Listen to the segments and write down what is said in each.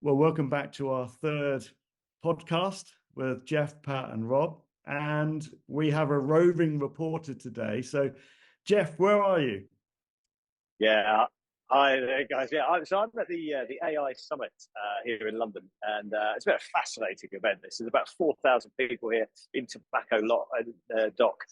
Well, welcome back to our third podcast with Geoff, Pat, and Rob. And we have a roving reporter today. So, Geoff, where are you? Yeah, hi there, guys. Yeah, I'm at the AI Summit here in London, and it's been a fascinating event. This is about 4,000 people here in Tobacco Dock,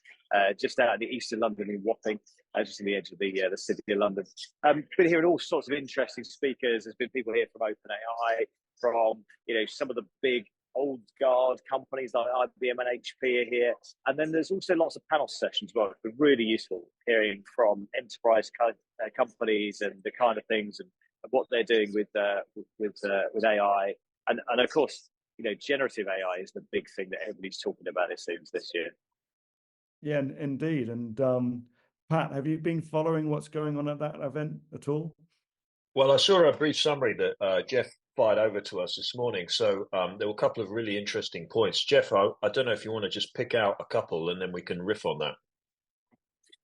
just out in the east of London in Wapping, just on the edge of the city of London. Been hearing all sorts of interesting speakers. There's been people here from OpenAI, from some of the big old guard companies like IBM and HP are here. And then there's also lots of panel sessions as well. It's been really useful hearing from enterprise companies and the kind of things and what they're doing with AI. And of course, generative AI is the big thing that everybody's talking about, it seems, this year. Yeah, indeed. And Pat, have you been following what's going on at that event at all? Well, I saw a brief summary that Geoff fired over to us this morning. So there were a couple of really interesting points. Geoff, I don't know if you want to just pick out a couple and then we can riff on that.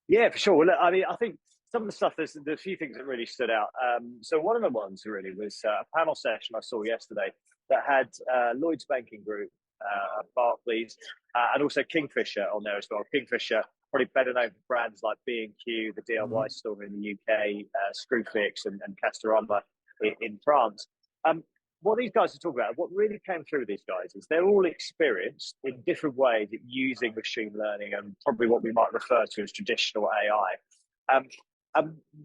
Yeah, for sure. Well, look, I mean, I think some of the stuff, there's a few things that really stood out. So one of the ones really was a panel session I saw yesterday that had Lloyds Banking Group, Barclays, and also Kingfisher on there as well. Kingfisher, probably better known for brands like B&Q, the DIY store in the UK, Screwfix and Castorama in France. What these guys are talking about, what really came through with these guys is they're all experienced in different ways at using machine learning and probably what we might refer to as traditional AI.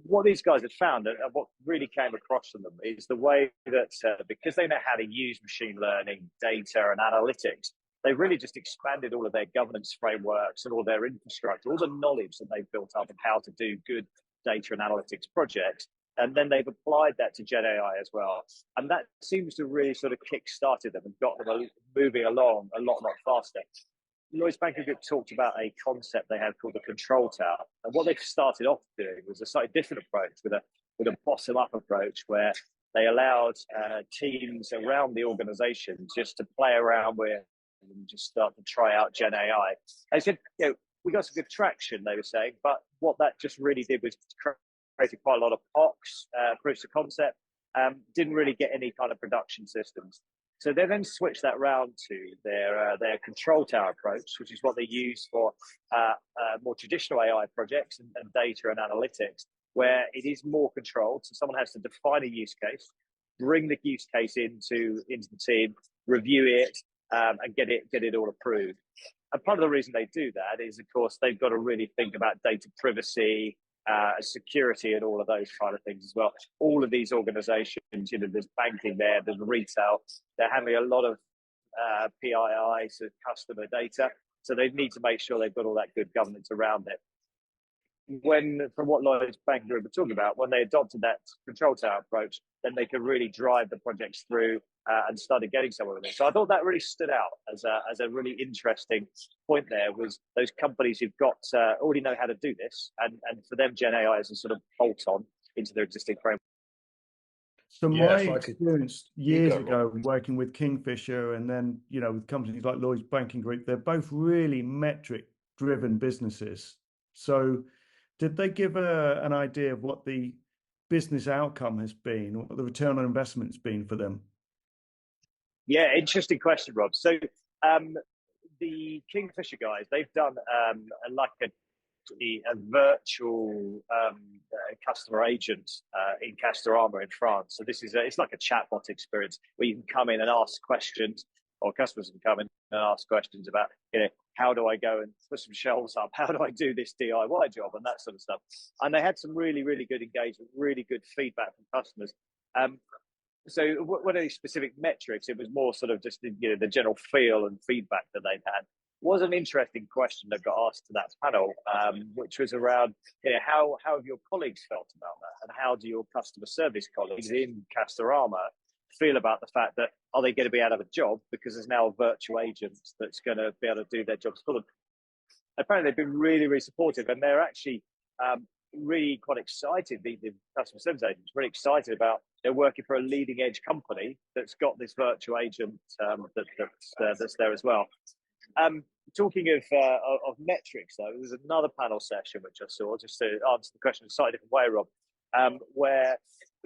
What these guys have found and what really came across from them is the way that because they know how to use machine learning, data and analytics, they've really just expanded all of their governance frameworks and all their infrastructure, all the knowledge that they've built up of how to do good data and analytics projects. And then they've applied that to GenAI as well. And that seems to really sort of kick-started them and got them moving along a lot faster. Lloyds Banking Group talked about a concept they have called the control tower. And what they've started off doing was a slightly different approach with a bottom-up approach where they allowed teams around the organization just to play around with and just start to try out GenAI. They said, we got some good traction, they were saying, but what that just really did was created quite a lot of POCs, proofs of concept, didn't really get any kind of production systems. So they then switched that round to their control tower approach, which is what they use for more traditional AI projects and data and analytics, where it is more controlled. So someone has to define a use case, bring the use case into the team, review it, and get it all approved. And part of the reason they do that is, of course, they've got to really think about data privacy, security and all of those kind of things as well. All of these organizations, there's banking there, there's retail, they're handling a lot of PII, so customer data. So they need to make sure they've got all that good governance around it. From what Lloyds Banking Group were talking about, when they adopted that control tower approach, then they could really drive the projects through and started getting somewhere with it. So I thought that really stood out as a really interesting point. There was those companies who've got already know how to do this, and for them, GenAI is a sort of bolt on into their existing framework. So my experience years ago working with Kingfisher and then, with companies like Lloyds Banking Group, they're both really metric-driven businesses. So did they give an idea of what the business outcome has been, or what the return on investment has been for them? Yeah, interesting question, Rob. So the Kingfisher guys, they've done a virtual customer agent in Castorama in France. So this is it's like a chatbot experience where you can come in and ask questions, or customers can come in and ask questions about, how do I go and put some shelves up? How do I do this DIY job and that sort of stuff? And they had some really, really good engagement, really good feedback from customers. So what are these specific metrics? It was more sort of just the general feel and feedback that they've had. Was an interesting question that got asked to that panel, which was around how have your colleagues felt about that, and how do your customer service colleagues in Castorama feel about the fact that are they going to be out of a job because there's now a virtual agent that's going to be able to do their jobs for them? Apparently, they've been really, really supportive, and they're actually really quite excited. The customer service agents really excited about they're working for a leading edge company that's got this virtual agent that's there as well. Talking of metrics, though, there's another panel session which I saw, just to answer the question in a slightly different way, Rob, where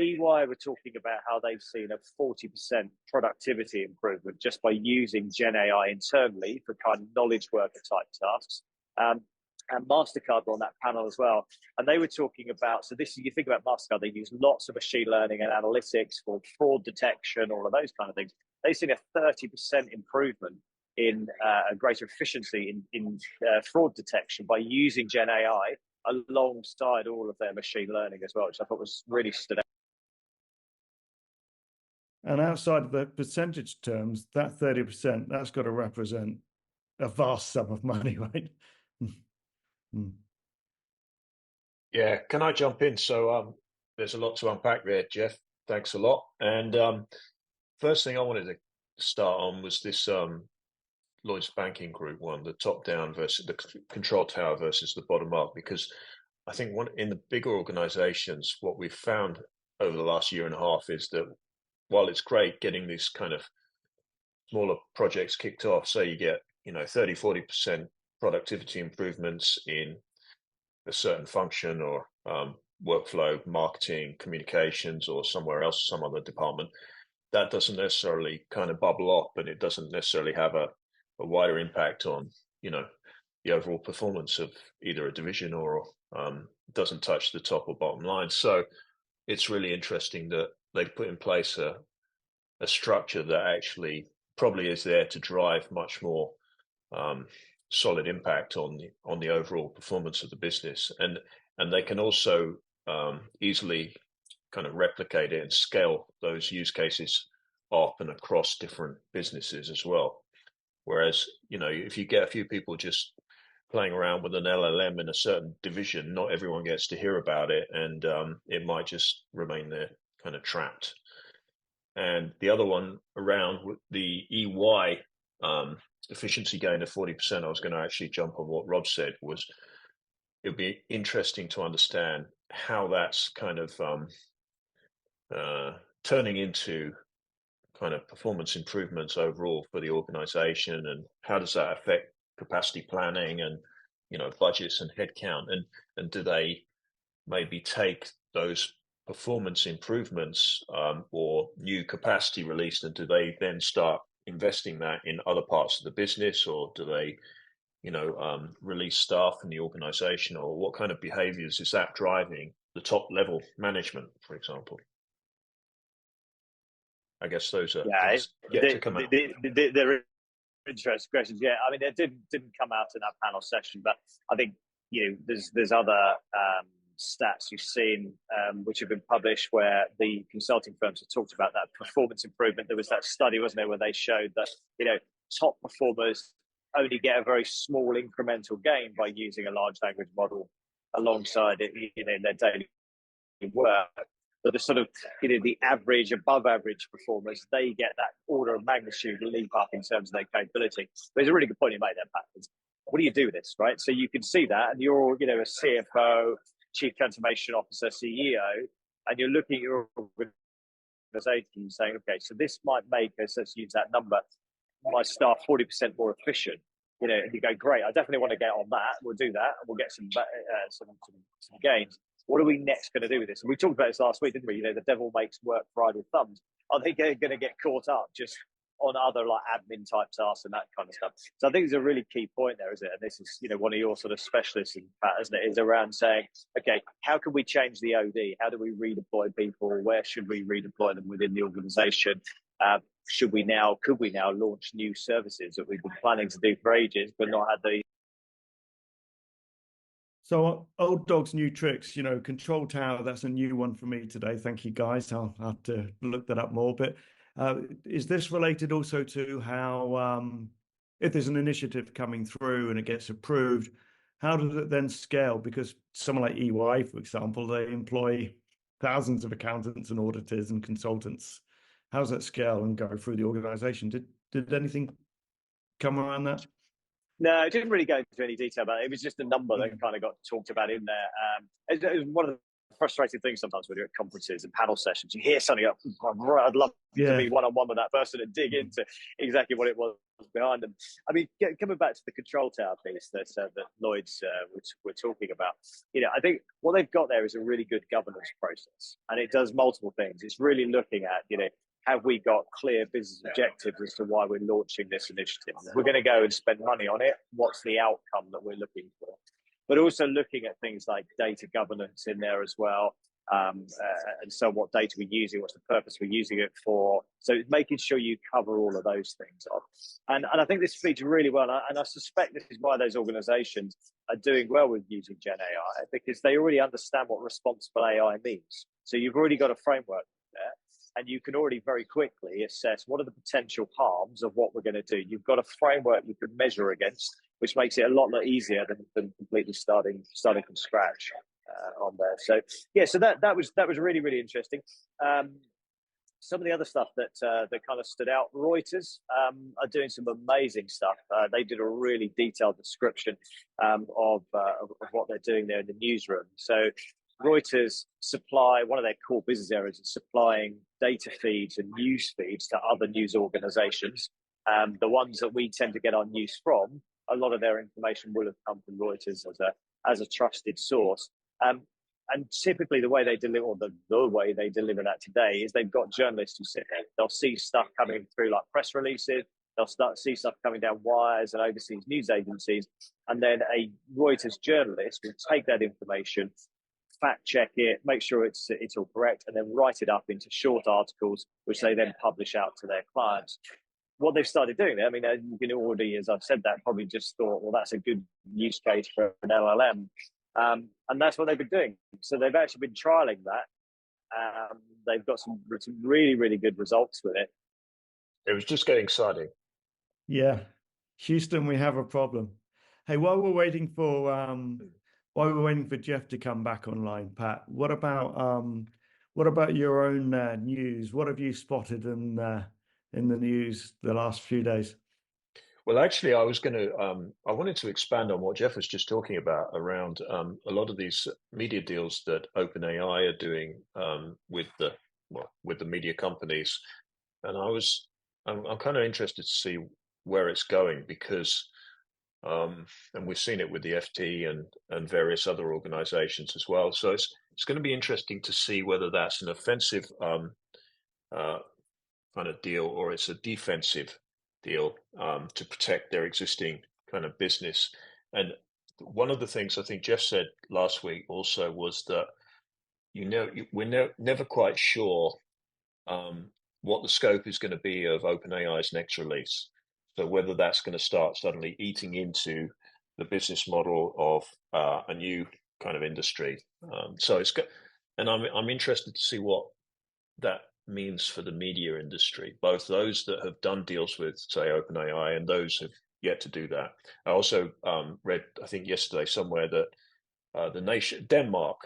EY were talking about how they've seen a 40% productivity improvement just by using GenAI internally for kind of knowledge worker type tasks. And MasterCard were on that panel as well. And they were talking about, so this, you think about MasterCard, they use lots of machine learning and analytics for fraud detection, all of those kind of things. They've seen a 30% improvement in a greater efficiency in fraud detection by using GenAI alongside all of their machine learning as well, which I thought was really stood out. And outside of the percentage terms, that 30%, that's got to represent a vast sum of money, right? Yeah, can I jump in? So there's a lot to unpack there, Geoff. Thanks a lot. And first thing I wanted to start on was this Lloyds Banking Group one, the top-down versus the control tower versus the bottom-up, because I think in the bigger organizations, what we've found over the last year and a half is that while it's great getting these kind of smaller projects kicked off, so you get 30, 40% productivity improvements in a certain function or workflow, marketing, communications, or somewhere else, some other department, that doesn't necessarily kind of bubble up, and it doesn't necessarily have a wider impact on the overall performance of either a division, or doesn't touch the top or bottom line. So it's really interesting that they've put in place a structure that actually probably is there to drive much more solid impact on the overall performance of the business, and they can also easily kind of replicate it and scale those use cases up and across different businesses as well. Whereas if you get a few people just playing around with an LLM in a certain division, not everyone gets to hear about it, and it might just remain there kind of trapped. And the other one around with the EY efficiency gain of 40%, I was going to actually jump on what Rob said, was it'd be interesting to understand how that's kind of turning into kind of performance improvements overall for the organization, and how does that affect capacity planning and budgets and headcount, and do they maybe take those performance improvements or new capacity released, and do they then start investing that in other parts of the business, or do they release staff in the organization, or what kind of behaviors is that driving the top level management, for example? I guess those are yet to come out. They're interesting questions. Yeah, I mean, it didn't come out in that panel session, but I think there's other stats you've seen which have been published where the consulting firms have talked about that performance improvement. There was that study, wasn't there, where they showed that top performers only get a very small incremental gain by using a large language model alongside it in their daily work. But the sort of the average, above average performers, they get that order of magnitude leap up in terms of their capability. But it's a really good point you made there, Pat. What do you do with this, right? So you can see that, and you're a CFO, Chief Transformation Officer, CEO, and you're looking at your organization and saying, okay, so this might make us, let's use that number, my staff 40% more efficient. And you go, great, I definitely want to get on that. We'll do that, and we'll get some gains. What are we next going to do with this? And we talked about this last week, didn't we? The devil makes work for idle thumbs. I think they're going to get caught up just on other like admin type tasks and that kind of stuff. So I think it's a really key point there, isn't it? And this is, one of your sort of specialists in Pat, isn't it? Is around saying, okay, how can we change the OD? How do we redeploy people? Where should we redeploy them within the organization? Could we now launch new services that we've been planning to do for ages, but not had the. So old dogs, new tricks, control tower, that's a new one for me today. Thank you, guys. I'll have to look that up more. But is this related also to how, if there's an initiative coming through and it gets approved, how does it then scale? Because someone like EY, for example, they employ thousands of accountants and auditors and consultants. How does that scale and go through the organization? Did anything come around that? No, it didn't really go into any detail about it. It was just a number that kind of got talked about in there. It was one of frustrating thing sometimes when you're at conferences and panel sessions. You hear something up, I'd love to be one-on-one with that person and dig into exactly what it was behind them. I mean, coming back to the control tower piece that Lloyd's we're talking about, I think what they've got there is a really good governance process, and it does multiple things. It's really looking at, have we got clear business objectives as to why we're launching this initiative? If we're going to go and spend money on it, what's the outcome that we're looking for? But also looking at things like data governance in there as well. And so what data we're using, what's the purpose we're using it for. So making sure you cover all of those things off. And I think this feeds really well. And I suspect this is why those organizations are doing well with using GenAI, because they already understand what responsible AI means. So you've already got a framework there. And you can already very quickly assess what are the potential harms of what we're going to do. You've got a framework you can measure against, which makes it a lot easier than completely starting from scratch on there. So that was really, really interesting. Some of the other stuff that kind of stood out, Reuters are doing some amazing stuff. They did a really detailed description of what they're doing there in the newsroom. So Reuters supply, one of their core business areas is supplying data feeds and news feeds to other news organizations. The ones that we tend to get our news from, a lot of their information will have come from Reuters as a trusted source. And typically the way they deliver, or the way they deliver that today, is they've got journalists who sit there. They'll see stuff coming through like press releases. They'll see stuff coming down wires and overseas news agencies. And then a Reuters journalist will take that information, fact check it, make sure it's all correct, and then write it up into short articles, which they then publish out to their clients. What they've started doing there, I mean, you can already, as I've said that, probably just thought, well, that's a good use case for an LLM. And that's what they've been doing. So they've actually been trialing that. They've got some really, really good results with it. It was just getting exciting. Yeah. Houston, we have a problem. Hey, while we're waiting for Geoff to come back online, Pat, what about your own news? What have you spotted in the news the last few days? Well, actually, I wanted to expand on what Geoff was just talking about around a lot of these media deals that OpenAI are doing with the media companies, and I'm kind of interested to see where it's going, because and we've seen it with the FT and various other organizations as well. So it's going to be interesting to see whether that's an offensive kind of deal, or it's a defensive deal to protect their existing kind of business. And one of the things I think Geoff said last week also was that we're never quite sure what the scope is going to be of OpenAI's next release. So whether that's going to start suddenly eating into the business model of a new kind of industry. And I'm interested to see what that means for the media industry, both those that have done deals with, say, OpenAI, and those who've yet to do that. I also read, I think yesterday somewhere, that the nation Denmark,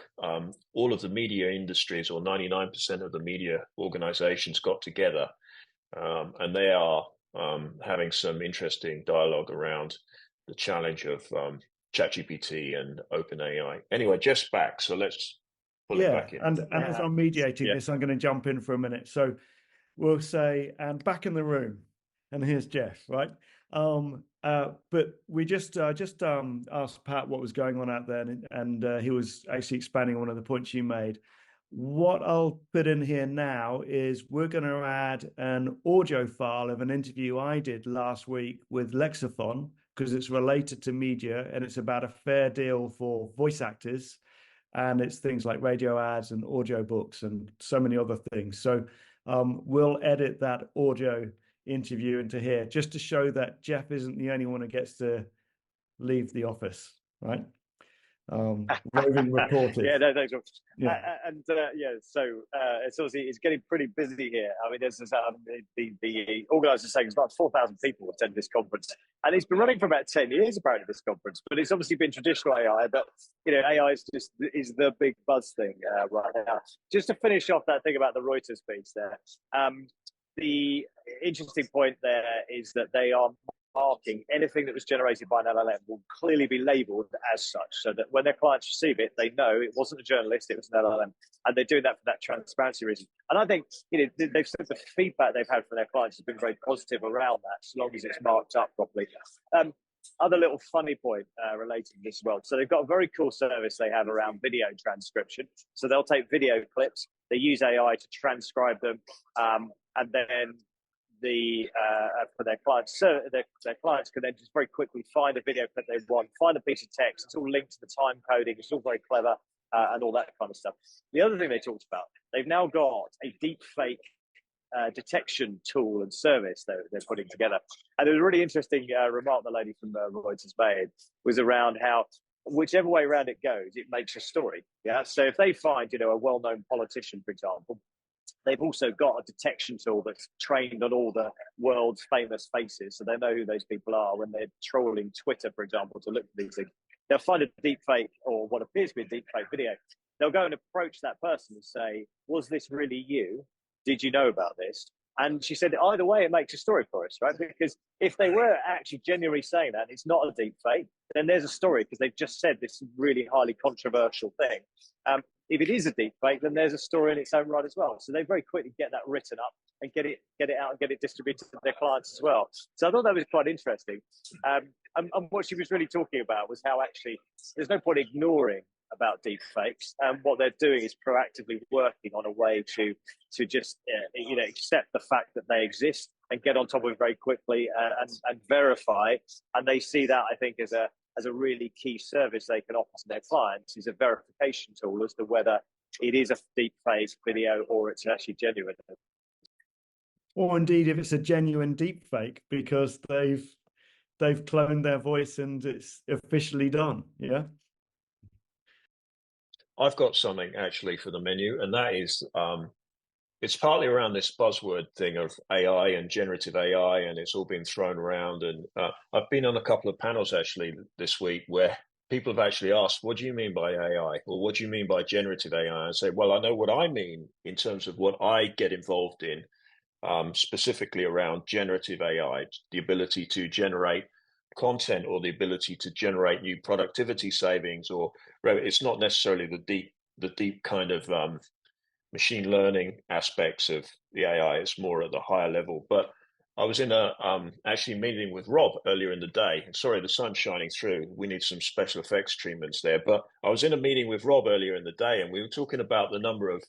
all of the media industries, or 99% of the media organizations, got together, and they are having some interesting dialogue around the challenge of ChatGPT and OpenAI. Anyway, Jeff's back, so let's pull it back in. And as I'm mediating this, I'm going to jump in for a minute. So we'll say, and back in the room, and here's Geoff, right? But we just asked Pat what was going on out there, and he was actually expanding on one of the points you made. What I'll put in here now is we're going to add an audio file of an interview I did last week with Lexathon, because it's related to media and it's about a fair deal for voice actors, and it's things like radio ads and audio books and so many other things. So we'll edit that audio interview into here just to show that Geoff isn't the only one who gets to leave the office, right? Roving reporter. Yeah, no, thanks. Yeah. So it's obviously it's getting pretty busy here. I mean, there's the organisers saying it's about 4,000 people attend this conference, and it's been running for about 10 years apparently, this conference. But it's obviously been traditional AI, but AI is the big buzz thing right now. Just to finish off that thing about the Reuters piece there, the interesting point there is that they are marking, anything that was generated by an LLM will clearly be labeled as such, so that when their clients receive it, they know it wasn't a journalist, it was an LLM. And they're doing that for that transparency reason. And I think, they've said the feedback they've had from their clients has been very positive around that, as long as it's marked up properly. Other little funny point relating to this as well. So they've got a very cool service they have around video transcription. So they'll take video clips, they use AI to transcribe them, and then for their clients, so their clients can then just very quickly find a video clip they want, find a piece of text. It's all linked to the time coding. It's all very clever and all that kind of stuff. The other thing they talked about, they've now got a deep fake detection tool and service they're putting together. And there was a really interesting remark the lady from Reuters has made, was around how whichever way around it goes, it makes a story. Yeah. So if they find, a well-known politician, for example, they've also got a detection tool that's trained on all the world's famous faces, so they know who those people are when they're trolling Twitter, for example, to look for these things. They'll find a deep fake or what appears to be a deep fake video. They'll go and approach that person and say, was this really you? Did you know about this? And she said, either way, it makes a story for us, right? Because if they were actually genuinely saying that, it's not a deep fake, then there's a story because they've just said this really highly controversial thing. If it is a deep fake, then there's a story in its own right as well. So they very quickly get that written up and get it out and get it distributed to their clients as well. So I thought that was quite interesting. And what she was really talking about was how actually there's no point ignoring about deep fakes, and what they're doing is proactively working on a way to just accept the fact that they exist and get on top of it very quickly and verify. And they see that, I think, as a really key service they can offer to their clients, is a verification tool as to whether it is a deep fake video or it's actually genuine. Or indeed, if it's a genuine deep fake, because they've cloned their voice and it's officially done. Yeah. I've got something actually for the menu, and that is it's partly around this buzzword thing of AI and generative AI, and it's all been thrown around. And I've been on a couple of panels actually this week where people have actually asked, what do you mean by AI? Or what do you mean by generative AI? I say, well, I know what I mean in terms of what I get involved in, specifically around generative AI, the ability to generate content or the ability to generate new productivity savings, or it's not necessarily the deep kind of machine learning aspects of the AI. It's more at the higher level. But I was in a actually meeting with Rob earlier in the day. Sorry, the sun's shining through. We need some special effects treatments there. But I was in a meeting with Rob earlier in the day, and we were talking about the number of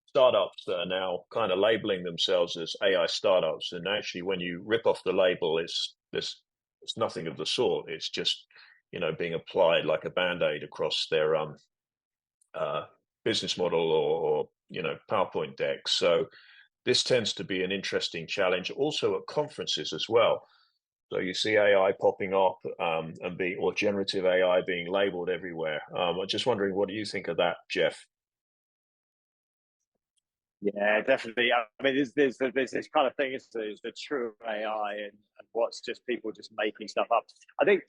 startups that are now kind of labeling themselves as AI startups. And actually, when you rip off the label, it's nothing of the sort. It's just, being applied like a Band-Aid across their business model or PowerPoint decks. So this tends to be an interesting challenge also at conferences as well. So you see AI popping up or generative AI being labeled everywhere. I'm just wondering, what do you think of that, Geoff? Yeah, definitely. I mean, there's this kind of thing, is the true AI and what's just people just making stuff up. I think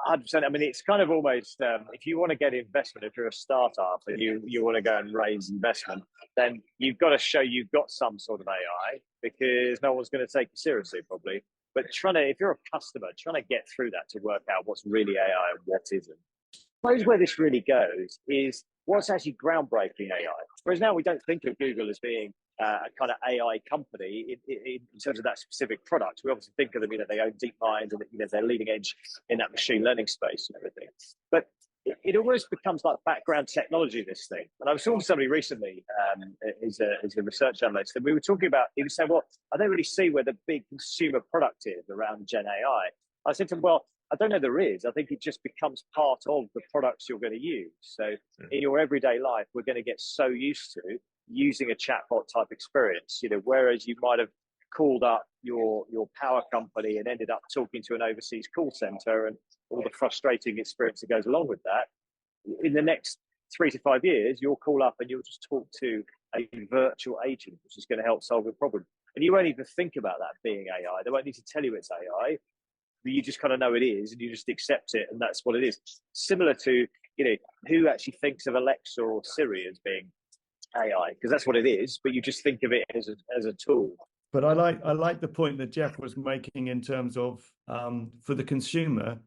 100%. I mean, it's kind of almost, if you want to get investment, if you're a startup and you want to go and raise investment, then you've got to show you've got some sort of AI, because no one's going to take you seriously probably. But if you're a customer, trying to get through that to work out what's really AI and what isn't. I suppose where this really goes is what's actually groundbreaking AI. Whereas now we don't think of Google as being a kind of AI company in terms of that specific product. We obviously think of them, they own DeepMind and they're leading edge in that machine learning space and everything. But it almost becomes like background technology, this thing. And I was talking to somebody recently, he's a research analyst, and we were talking about, he was saying, well, I don't really see where the big consumer product is around GenAI. I said to him, well, I don't know there is. I think it just becomes part of the products you're going to use. So in your everyday life, we're going to get so used to using a chatbot type experience, whereas you might have called up your power company and ended up talking to an overseas call center and all the frustrating experience that goes along with that. In the next 3 to 5 years, you'll call up and you'll just talk to a virtual agent, which is going to help solve your problem. And you won't even think about that being AI. They won't need to tell you it's AI. You just kind of know it is, and you just accept it, and that's what it is. Similar to, who actually thinks of Alexa or Siri as being AI, because that's what it is, but you just think of it as a tool. But I like the point that Geoff was making in terms of for the consumer,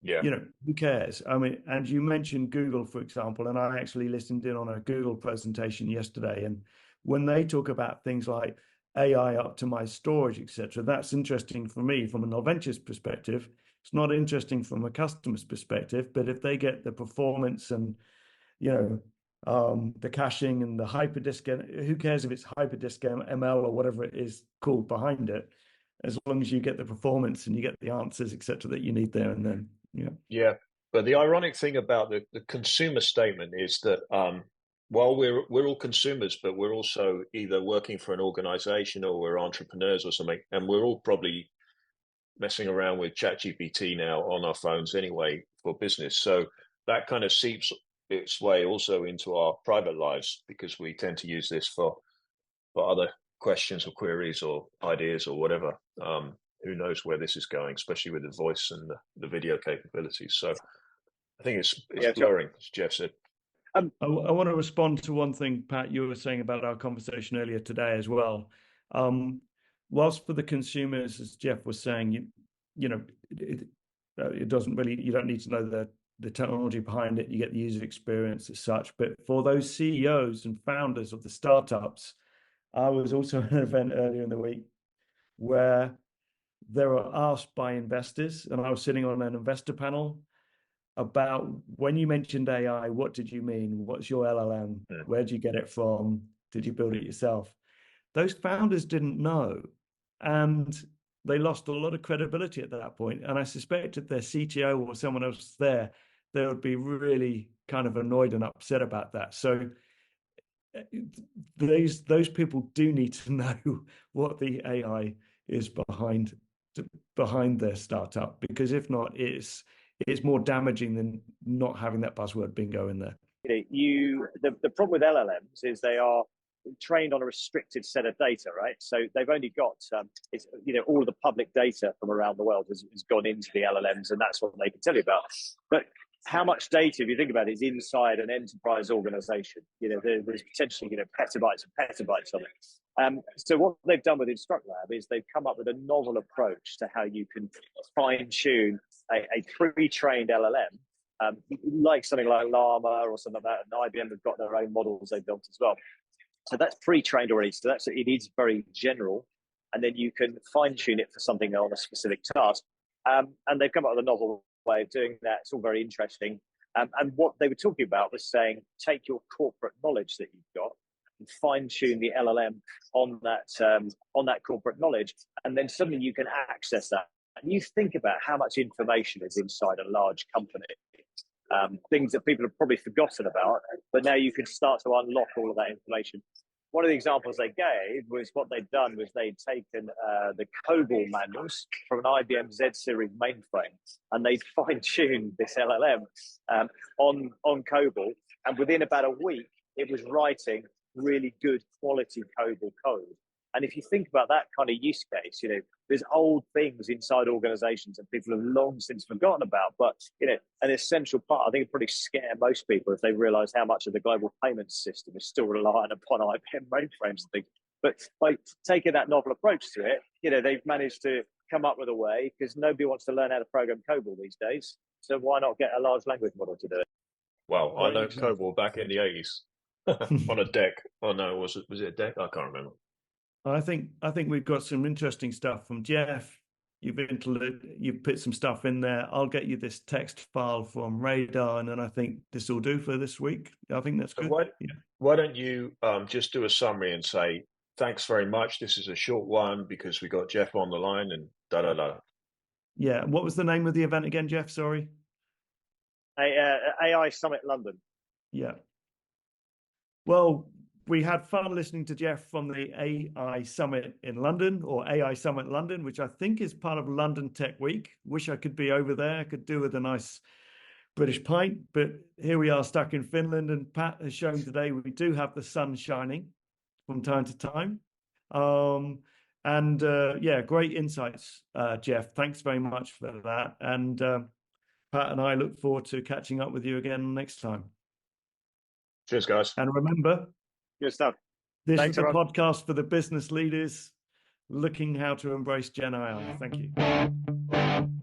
who cares? I mean, and you mentioned Google, for example, and I actually listened in on a Google presentation yesterday, and when they talk about things like AI optimized storage, etc., that's interesting for me from a Noventius perspective. It's not interesting from a customer's perspective, but if they get the performance and the caching and the hyperdisk, who cares if it's hyperdisk ML or whatever it is called behind it, as long as you get the performance and you get the answers, etc., that you need there and then. Yeah. But the ironic thing about the consumer statement is that while we're all consumers, but we're also either working for an organization or we're entrepreneurs or something, and we're all probably messing around with ChatGPT now on our phones anyway for business. So that kind of seeps its way also into our private lives, because we tend to use this for other questions or queries or ideas or whatever. Who knows where this is going, especially with the voice and the video capabilities. So I think it's blurring, as Geoff said. I want to respond to one thing, Pat, you were saying about our conversation earlier today as well. Whilst for the consumers, as Geoff was saying, it doesn't really, you don't need to know the technology behind it. You get the user experience as such. But for those CEOs and founders of the startups, I was also at an event earlier in the week where they were asked by investors, and I was sitting on an investor panel, about when you mentioned AI, what did you mean? What's your LLM? Where did you get it from? Did you build it yourself? Those founders didn't know, and they lost a lot of credibility at that point. And I suspect if their CTO or someone else there, they would be really kind of annoyed and upset about that. So those people do need to know what the AI is behind their startup, because if not, it's more damaging than not having that buzzword bingo in there. The problem with LLMs is they are trained on a restricted set of data, right? So they've only got all of the public data from around the world has gone into the LLMs, and that's what they can tell you about. But how much data, if you think about it, is inside an enterprise organization? There's potentially petabytes and petabytes of it. So what they've done with InstructLab is they've come up with a novel approach to how you can fine-tune a pre-trained LLM, like something like Llama or something like that. And IBM have got their own models they've built as well. So that's pre-trained already. So it is very general, and then you can fine-tune it for something on a specific task. And they've come up with a novel way of doing that. It's all very interesting. And what they were talking about was saying, take your corporate knowledge that you've got and fine-tune the LLM on that corporate knowledge, and then suddenly you can access that. And you think about how much information is inside a large company, things that people have probably forgotten about, but now you can start to unlock all of that information. One of the examples they gave was what they'd done was they'd taken the COBOL manuals from an IBM Z series mainframe, and they'd fine-tuned this LLM on COBOL, and within about a week, it was writing really good quality COBOL code. And if you think about that kind of use case, there's old things inside organizations that people have long since forgotten about. But, an essential part, I think it'd probably scare most people if they realize how much of the global payments system is still reliant upon IBM mainframes and things. But by taking that novel approach to it, they've managed to come up with a way, because nobody wants to learn how to program COBOL these days. So why not get a large language model to do it? Well, I know COBOL back in the 80s on a deck. Oh, no, was it a deck? I can't remember. I think we've got some interesting stuff from Geoff. You've put some stuff in there. I'll get you this text file from Radar, and then I think this will do for this week. I think that's good. Why don't you just do a summary and say, thanks very much. This is a short one because we got Geoff on the line and da-da-da. Yeah. What was the name of the event again, Geoff? Sorry. AI Summit London. Yeah. Well, we had fun listening to Geoff from the AI Summit in London, or AI Summit London, which I think is part of London Tech Week. Wish I could be over there. I could do with a nice British pint, but here we are stuck in Finland. And Pat has shown today we do have the sun shining from time to time. Great insights, Geoff. Thanks very much for that. And Pat and I look forward to catching up with you again next time. Cheers, guys. And remember, good stuff. This is a podcast for the business leaders looking how to embrace Gen AI. Thank you.